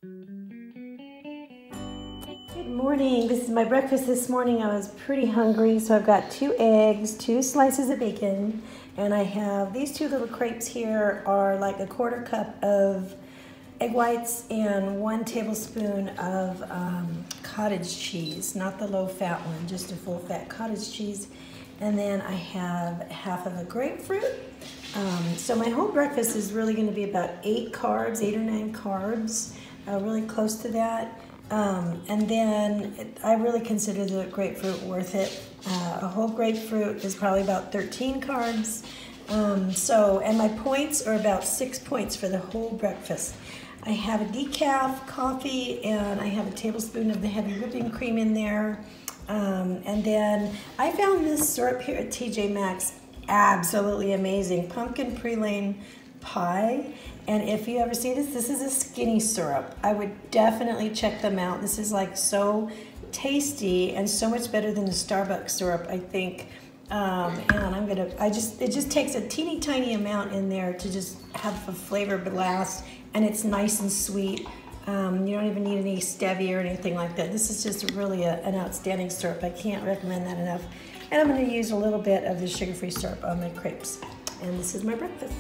Good morning. This is my breakfast this morning. I was pretty hungry, so I've got 2 eggs, 2 slices of bacon, and I have these 2 little crepes here are like a 1/4 cup of egg whites and 1 tablespoon of cottage cheese, not the low-fat one, just a full-fat cottage cheese. And then I have half of a grapefruit. So my whole breakfast is really going to be about 8 carbs, 8 or 9 carbs, really close to that. And then I really consider the grapefruit worth it. A whole grapefruit is probably about 13 carbs. And my points are about 6 points for the whole breakfast. I have a decaf coffee and I have a tablespoon of the heavy whipping cream in there. And then I found this syrup here at TJ Maxx absolutely amazing. Pumpkin praline pie. And if you ever see this, this is a skinny syrup. I would definitely check them out. This is like so tasty and so much better than the Starbucks syrup, I think. And it just takes a teeny tiny amount in there to just have a flavor blast, and it's nice and sweet. You don't even need any stevia or anything like that. This is just really an outstanding syrup. I can't recommend that enough. And I'm going to use a little bit of the sugar-free syrup on my crepes. And this is my breakfast.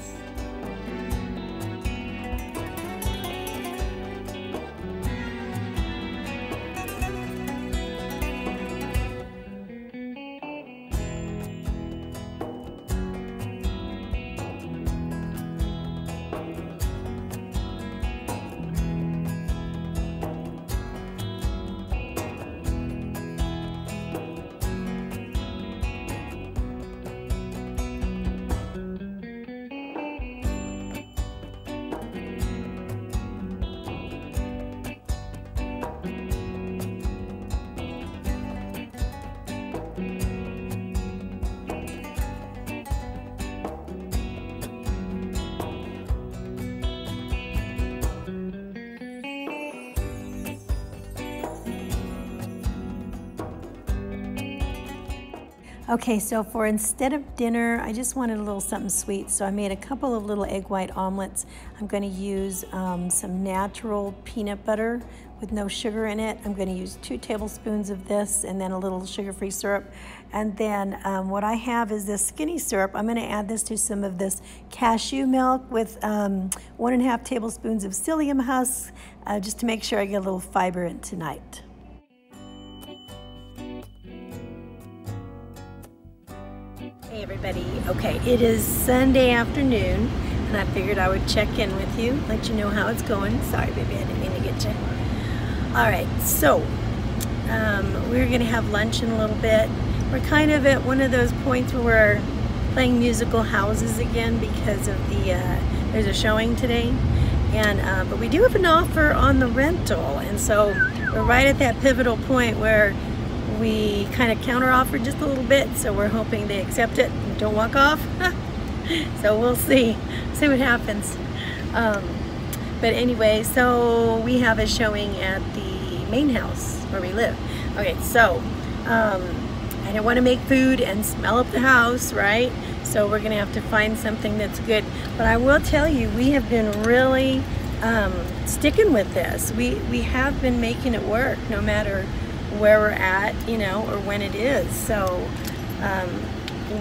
Okay, so for instead of dinner, I just wanted a little something sweet. So I made a couple of little egg white omelets. I'm going to use some natural peanut butter with no sugar in it. I'm going to use 2 tablespoons of this and then a little sugar-free syrup. And then what I have is this skinny syrup. I'm going to add this to some of this cashew milk with 1.5 tablespoons of psyllium husk, just to make sure I get a little fiber in tonight. Hey everybody, okay, it is Sunday afternoon and I figured I would check in with you, let you know how it's going. Sorry baby, I didn't mean to get you. Alright, so we're going to have lunch in a little bit. We're kind of at one of those points where we're playing musical houses again because of the, there's a showing today. And but we do have an offer on the rental, and so we're right at that pivotal point where we kind of counter offered just a little bit, so we're hoping they accept it and don't walk off. So we'll see what happens. But anyway, so we have a showing at the main house where we live. Okay, so I didn't want to make food and smell up the house, right? So we're gonna have to find something that's good. But I will tell you, we have been really sticking with this. We have been making it work no matter where we're at, you know, or when it is. So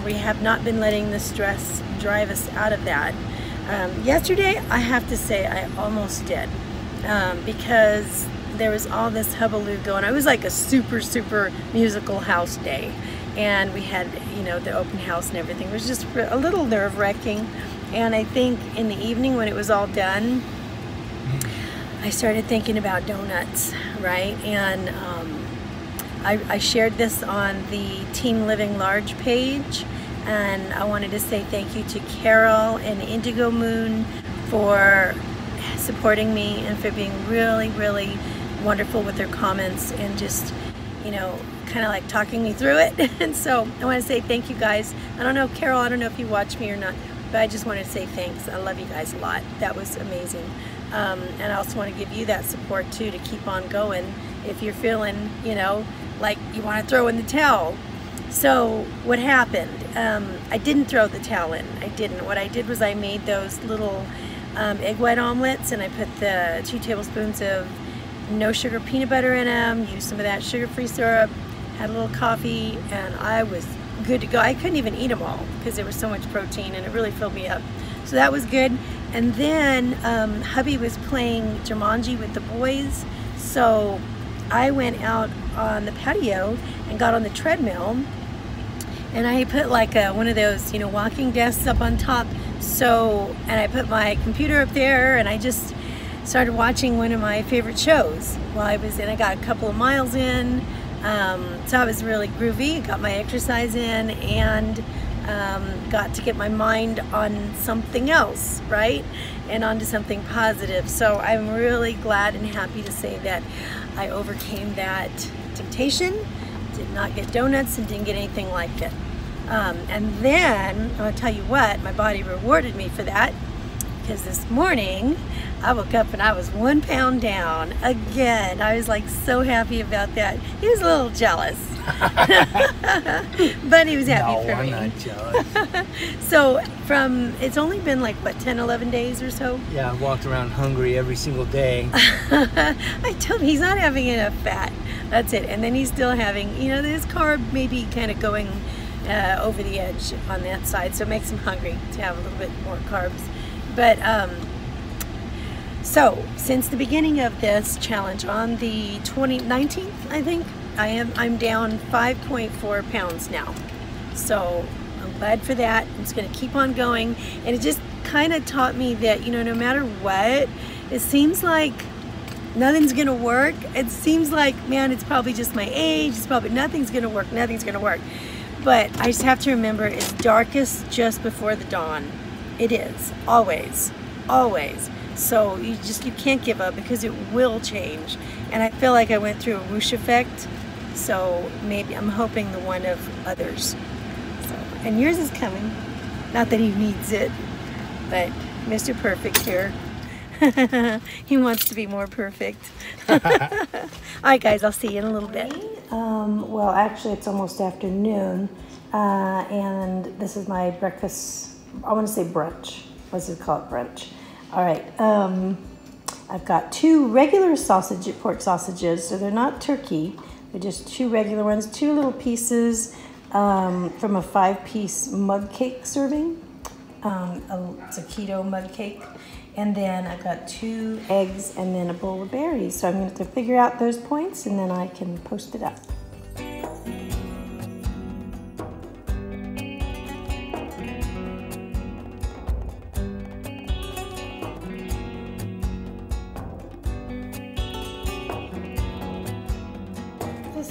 we have not been letting the stress drive us out of that. Yesterday, I have to say, I almost did because there was all this hubbub going. It was like a super musical house day, and we had, you know, the open house and everything. It was just a little nerve-wracking. And I think in the evening when it was all done, I started thinking about donuts, right? And I shared this on the Team Living Large page, and I wanted to say thank you to Carol and Indigo Moon for supporting me and for being really wonderful with their comments and just, you know, kind of like talking me through it. And so I want to say thank you guys. I don't know, Carol, I don't know if you watch me or not, but I just wanted to say thanks. I love you guys a lot. That was amazing. And I also want to give you that support too, to keep on going if you're feeling, you know, like you want to throw in the towel. So what happened? I didn't throw the towel in. I didn't. What I did was I made those little egg white omelets, and I put the 2 tablespoons of no sugar peanut butter in them, used some of that sugar-free syrup, had a little coffee, and I was good to go. I couldn't even eat them all because there was so much protein and it really filled me up. So that was good. And then hubby was playing Jumanji with the boys, so I went out on the patio and got on the treadmill, and I put like one of those, you know, walking desks up on top. So, and I put my computer up there, and I just started watching one of my favorite shows while I was in. I got a couple of miles in, so I was really groovy, got my exercise in, and got to get my mind on something else, right? And onto something positive. So I'm really glad and happy to say that I overcame that temptation, did not get donuts and didn't get anything like it. And then, I'll tell you what, my body rewarded me for that, because this morning I woke up and I was 1 pound down again. I was like so happy about that. He was a little jealous. But he was happy for me. No, I'm not jealous. So it's only been like, what, 10, 11 days or so? Yeah, I walked around hungry every single day. I told him he's not having enough fat. That's it. And then he's still having, you know, his carb maybe kind of going over the edge on that side. So it makes him hungry to have a little bit more carbs. But so since the beginning of this challenge on the 19th, I think, I'm down 5.4 pounds now. So I'm glad for that. I'm just going to keep on going. And it just kind of taught me that, you know, no matter what, it seems like nothing's going to work. It seems like, man, it's probably just my age. It's probably nothing's going to work. Nothing's going to work. But I just have to remember it's darkest just before the dawn. It is. Always. Always. So you can't give up, because it will change. And I feel like I went through a whoosh effect. So maybe I'm hoping the one of others. So, and yours is coming. Not that he needs it, but Mr. Perfect here. He wants to be more perfect. All right, guys, I'll see you in a little bit. Well, actually, it's almost afternoon, and this is my breakfast. I want to say brunch. Let's just call it brunch. All right. I've got 2 regular pork sausages, so they're not turkey. They're just 2 regular ones, 2 little pieces from a 5-piece mug cake serving. It's a keto mug cake. And then I've got 2 eggs and then a bowl of berries. So I'm going to have to figure out those points, and then I can post it up.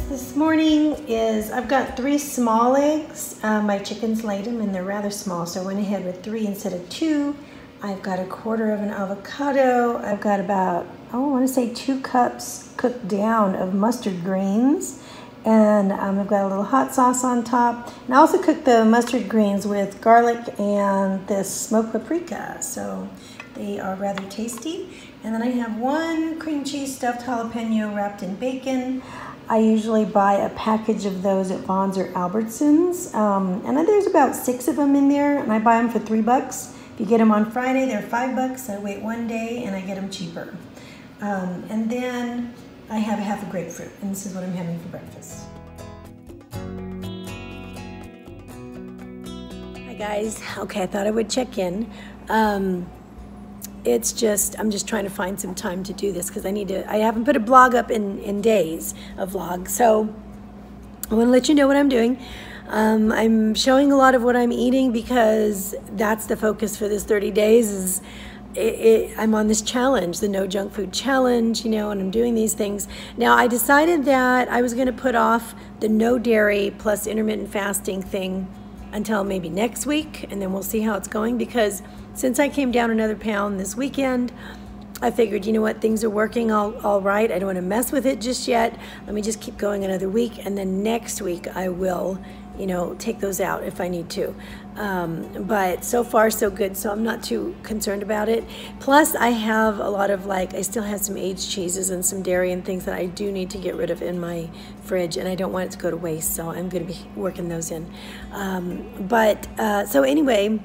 This morning is, I've got 3 small eggs. My chickens laid them and they're rather small, so I went ahead with 3 instead of 2. I've got 1/4 of an avocado. I've got about, I want to say 2 cups cooked down of mustard greens. And I've got a little hot sauce on top. And I also cooked the mustard greens with garlic and this smoked paprika. So they are rather tasty. And then I have 1 cream cheese stuffed jalapeno wrapped in bacon. I usually buy a package of those at Vons or Albertsons. And then there's about 6 of them in there, and I buy them for $3. If you get them on Friday, they're $5. I wait 1 day and I get them cheaper. And then I have half a grapefruit, and this is what I'm having for breakfast. Hi guys. Okay, I thought I would check in. It's just, I'm just trying to find some time to do this, because I haven't put a blog up in days, a vlog. So I want to let you know what I'm doing. I'm showing a lot of what I'm eating, because that's the focus for this 30 days is I'm on this challenge, the no junk food challenge, you know, and I'm doing these things. Now I decided that I was going to put off the no dairy plus intermittent fasting thing until maybe next week, and then we'll see how it's going, because since I came down another pound this weekend, I figured, you know what, things are working all right. I don't want to mess with it just yet. Let me just keep going another week, and then next week I will, you know, take those out if I need to. But so far so good, so I'm not too concerned about it. Plus I have a lot of I still have some aged cheeses and some dairy and things that I do need to get rid of in my fridge, and I don't want it to go to waste, so I'm going to be working those in. So anyway,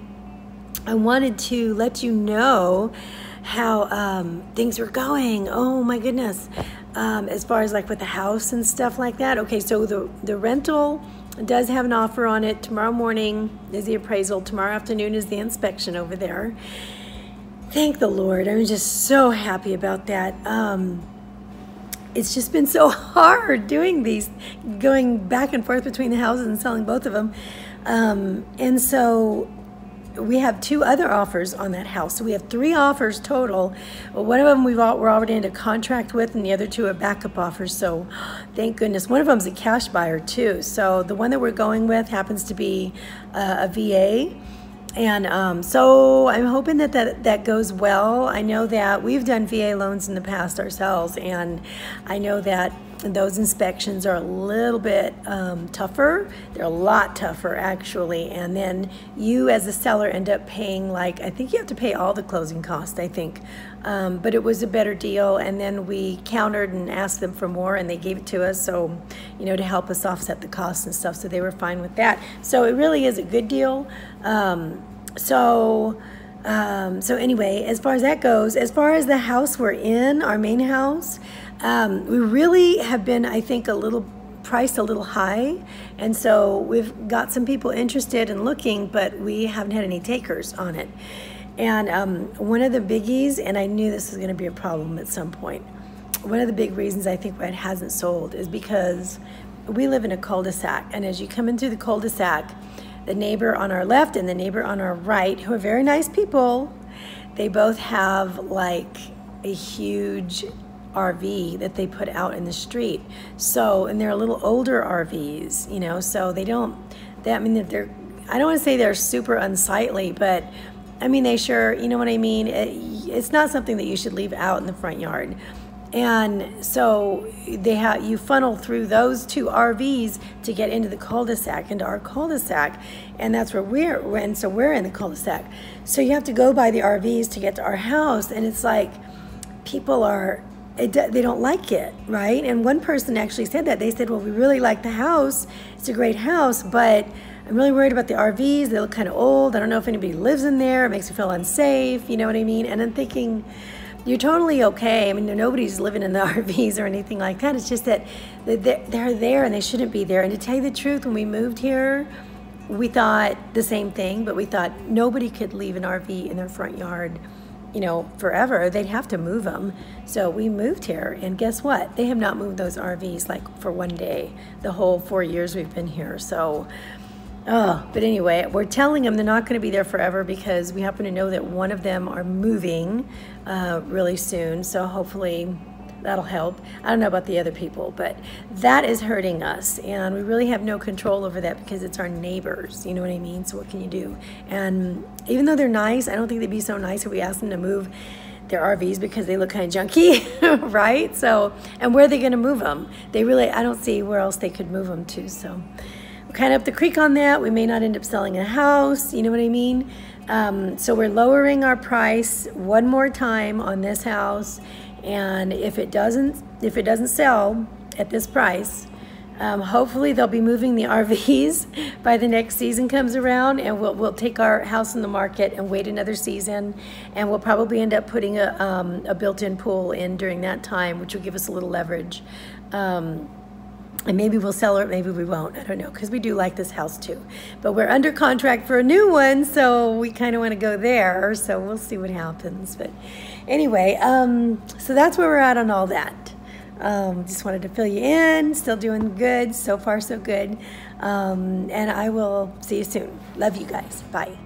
I wanted to let you know how things were going. Oh my goodness. As far as like with the house and stuff like that. Okay, so the rental does have an offer on it. Tomorrow morning is the appraisal. Tomorrow afternoon is the inspection over there. Thank the Lord. I'm just so happy about that. It's just been so hard doing these, going back and forth between the houses and selling both of them. And so we have 2 other offers on that house. So we have 3 offers total. One of them we're already into contract with, and the other 2 are backup offers. So thank goodness. One of them's a cash buyer too. So the one that we're going with happens to be a VA. And so I'm hoping that goes well. I know that we've done VA loans in the past ourselves, and I know that those inspections are a little bit tougher. They're a lot tougher, actually. And then you, as a seller, end up paying, like, I think you have to pay all the closing costs, I think. But it was a better deal. And then we countered and asked them for more, and they gave it to us. So, you know, to help us offset the costs and stuff. So they were fine with that. So it really is a good deal. So anyway, as far as that goes, as far as the house we're in, our main house, we really have been, I think, priced a little high. And so we've got some people interested in looking, but we haven't had any takers on it. And one of the biggies, and I knew this was going to be a problem at some point, one of the big reasons I think why it hasn't sold is because we live in a cul-de-sac. And as you come in through the cul-de-sac, the neighbor on our left and the neighbor on our right, who are very nice people, they both have like a huge RV that they put out in the street. So, and they're a little older RVs, you know, so I don't want to say they're super unsightly, but I mean, they sure, you know what I mean? It's not something that you should leave out in the front yard. And so you funnel through those 2 RVs to get into the cul-de-sac, into our cul-de-sac, and that's where we're in the cul-de-sac. So you have to go by the RVs to get to our house, and it's like people they don't like it, right? And one person actually said that. They said, well, we really like the house. It's a great house, but I'm really worried about the RVs. They look kind of old. I don't know if anybody lives in there. It makes me feel unsafe, you know what I mean? And I'm thinking, you're totally okay. I mean, nobody's living in the RVs or anything like that. It's just that they're there and they shouldn't be there. And to tell you the truth, when we moved here, we thought the same thing, but we thought nobody could leave an RV in their front yard, you know, forever. They'd have to move them. So we moved here, and guess what? They have not moved those RVs like for one day, the whole 4 years we've been here. So, but anyway, we're telling them they're not going to be there forever because we happen to know that one of them are moving really soon. So hopefully that'll help. I don't know about the other people, but that is hurting us, and we really have no control over that because it's our neighbors, you know what I mean? So what can you do? And even though they're nice, I don't think they'd be so nice if we asked them to move their RVs because they look kind of junky, right? So, and where are they going to move them? I don't see where else they could move them to. So we're kind of up the creek on that. We may not end up selling a house, you know what I mean? So we're lowering our price one more time on this house. And if it doesn't sell at this price, hopefully they'll be moving the RVs by the next season comes around, and we'll take our house in the market and wait another season, and we'll probably end up putting a built-in pool in during that time, which will give us a little leverage. And maybe we'll sell it, maybe we won't. I don't know, because we do like this house too. But we're under contract for a new one, so we kind of want to go there. So we'll see what happens. But anyway, so that's where we're at on all that. Just wanted to fill you in. Still doing good. So far, so good. And I will see you soon. Love you guys. Bye.